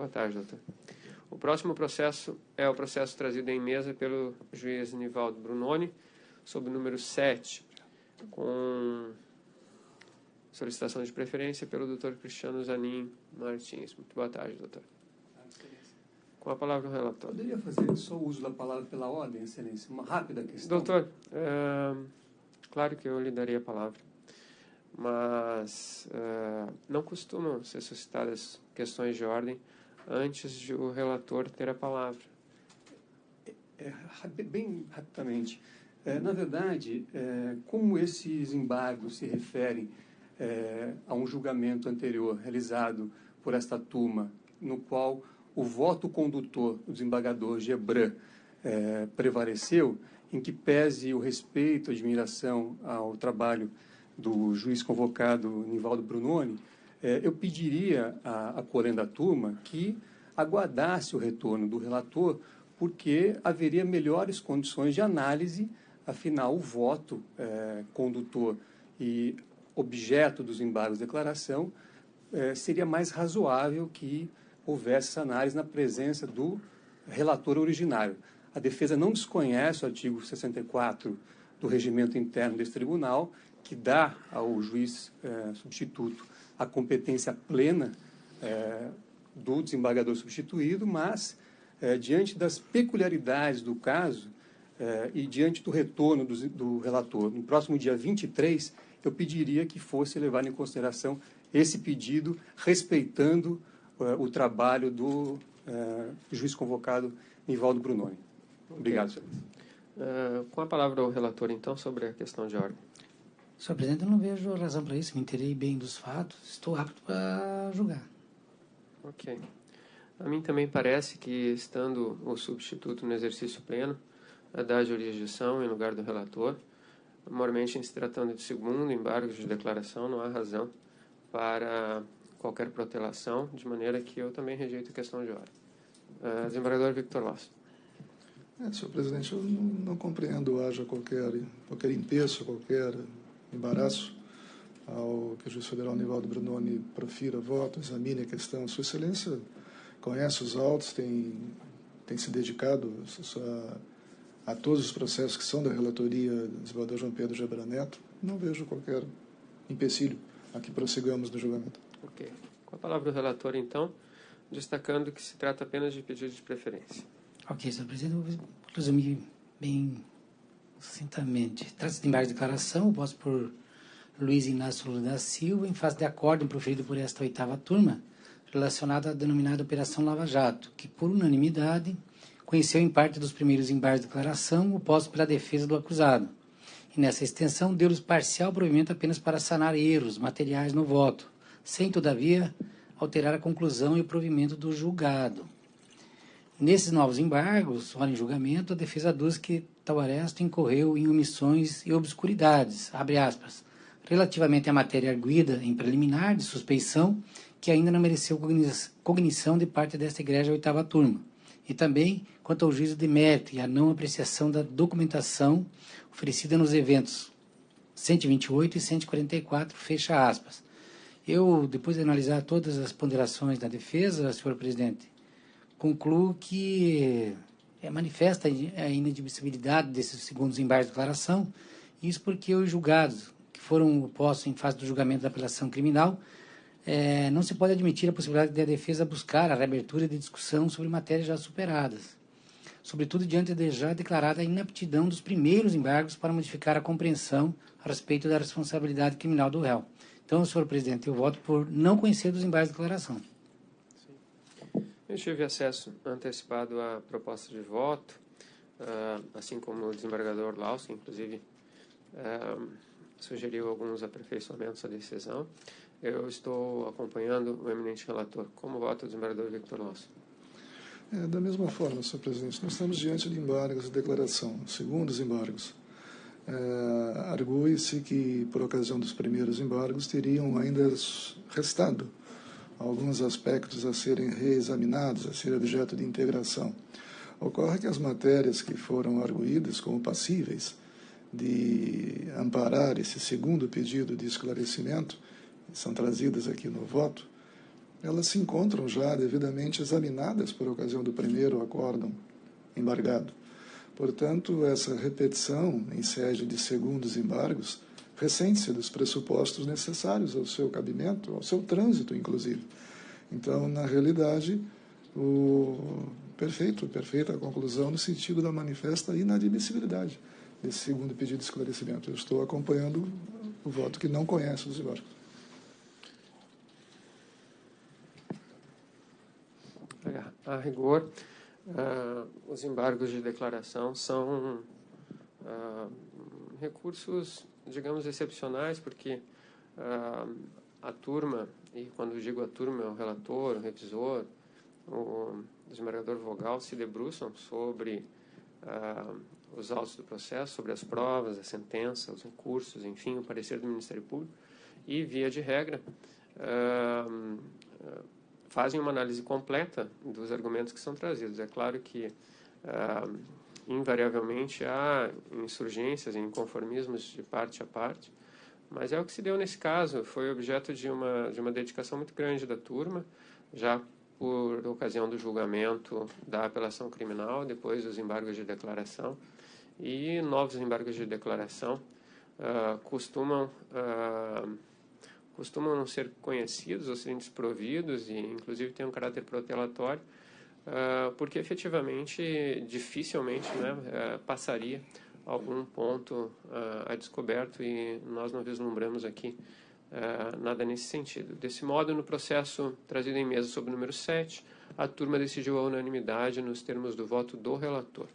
Boa tarde, doutor. O próximo processo é o processo trazido em mesa pelo juiz Nivaldo Brunoni, sob o número 7, com solicitação de preferência pelo doutor Cristiano Zanin Martins. Muito boa tarde, doutor. Com a palavra o relator. Poderia fazer só o uso da palavra pela ordem, excelência? Uma rápida questão. Doutor, claro que eu lhe daria a palavra, mas não costumam ser suscitadas questões de ordem antes de o relator ter a palavra. Bem rapidamente. Na verdade, como esses embargos se referem a um julgamento anterior realizado por esta turma, no qual o voto condutor do desembargador Gebran prevaleceu, em que pese o respeito e admiração ao trabalho do juiz convocado Nivaldo Brunoni, eu pediria à corrente da turma que aguardasse o retorno do relator, porque haveria melhores condições de análise, afinal, o voto condutor e objeto dos embargos de declaração seria mais razoável que houvesse essa análise na presença do relator originário. A defesa não desconhece o artigo 64 do regimento interno desse tribunal, que dá ao juiz substituto a competência plena do desembargador substituído, mas, diante das peculiaridades do caso e diante do retorno do relator, no próximo dia 23, eu pediria que fosse levado em consideração esse pedido, respeitando o trabalho do juiz convocado Nivaldo Brunoni. Obrigado, senhor. Com a palavra o relator, então, sobre a questão de ordem. Senhor presidente, eu não vejo razão para isso, me inteirei bem dos fatos, estou apto para julgar. Ok. A mim também parece que, estando o substituto no exercício pleno, da jurisdição em lugar do relator, moralmente, em se tratando de segundo embargo de declaração, não há razão para qualquer protelação, de maneira que eu também rejeito a questão de ordem. Desembargador Victor Loss. Senhor presidente, eu não compreendo haja qualquer empeço, qualquer embaraço ao que o juiz federal Nivaldo Brunoni profira voto, examine a questão. Sua excelência conhece os autos, tem se dedicado a todos os processos que são da relatoria do desembargador João Pedro Gebran Neto. Não vejo qualquer empecilho a que prossigamos no julgamento. Ok. Com a palavra o relator, então, destacando que se trata apenas de pedido de preferência. Ok, senhor presidente, eu vou resumir bem sucintamente. Trata-se de embargo de declaração, posto por Luiz Inácio Lula da Silva, em face de acórdão proferido por esta 8ª turma, relacionado à denominada Operação Lava Jato, que, por unanimidade, conheceu em parte dos primeiros embargos de declaração oposto pela defesa do acusado, e nessa extensão deu-lhes parcial provimento apenas para sanar erros materiais no voto, sem, todavia, alterar a conclusão e o provimento do julgado. Nesses novos embargos, ora em julgamento, a defesa aduz que tal aresto incorreu em omissões e obscuridades, abre aspas, relativamente à matéria arguida em preliminar de suspeição, que ainda não mereceu cognição de parte desta igreja 8ª turma, e também quanto ao juízo de mérito e à não apreciação da documentação oferecida nos eventos 128 e 144, fecha aspas. Eu, depois de analisar todas as ponderações da defesa, senhor presidente, concluo que é manifesta a inadmissibilidade desses segundos embargos de declaração, isso porque os julgados que foram postos em face do julgamento da apelação criminal, não se pode admitir a possibilidade de a defesa buscar a reabertura de discussão sobre matérias já superadas, sobretudo diante de já declarada a inaptidão dos primeiros embargos para modificar a compreensão a respeito da responsabilidade criminal do réu. Então, senhor presidente, eu voto por não conhecer dos embargos de declaração. Eu tive acesso antecipado à proposta de voto, assim como o desembargador Laus, que inclusive sugeriu alguns aperfeiçoamentos à decisão. Eu estou acompanhando o eminente relator. Como vota o desembargador Victor Laus? Da mesma forma, senhor presidente, nós estamos diante de embargos de declaração, segundos embargos. Argui-se que, por ocasião dos primeiros embargos, teriam ainda restado alguns aspectos a serem reexaminados, a ser objeto de integração. Ocorre que as matérias que foram arguídas como passíveis de amparar esse segundo pedido de esclarecimento, são trazidas aqui no voto, elas se encontram já devidamente examinadas por ocasião do primeiro acórdão embargado. Portanto, essa repetição em sede de segundos embargos ressente-se dos pressupostos necessários ao seu cabimento, ao seu trânsito, inclusive. Então, na realidade, perfeita a conclusão no sentido da manifesta inadmissibilidade desse segundo pedido de esclarecimento. Eu estou acompanhando o voto que não conhece os embargos. A rigor, os embargos de declaração são recursos, digamos, excepcionais, porque a turma, e quando eu digo a turma, é o relator, o revisor, o desembargador vogal, se debruçam sobre os autos do processo, sobre as provas, a sentença, os recursos, enfim, o parecer do Ministério Público, e, via de regra, fazem uma análise completa dos argumentos que são trazidos. É claro que, invariavelmente, há insurgências e inconformismos de parte a parte, mas é o que se deu nesse caso. Foi objeto de uma dedicação muito grande da turma, já por ocasião do julgamento da apelação criminal, depois dos embargos de declaração, e novos embargos de declaração costumam não ser conhecidos ou serem desprovidos, e inclusive tem um caráter protelatório, porque efetivamente, dificilmente, passaria algum ponto a descoberto, e nós não vislumbramos aqui nada nesse sentido. Desse modo, no processo trazido em mesa sob o número 7, a turma decidiu a unanimidade nos termos do voto do relator.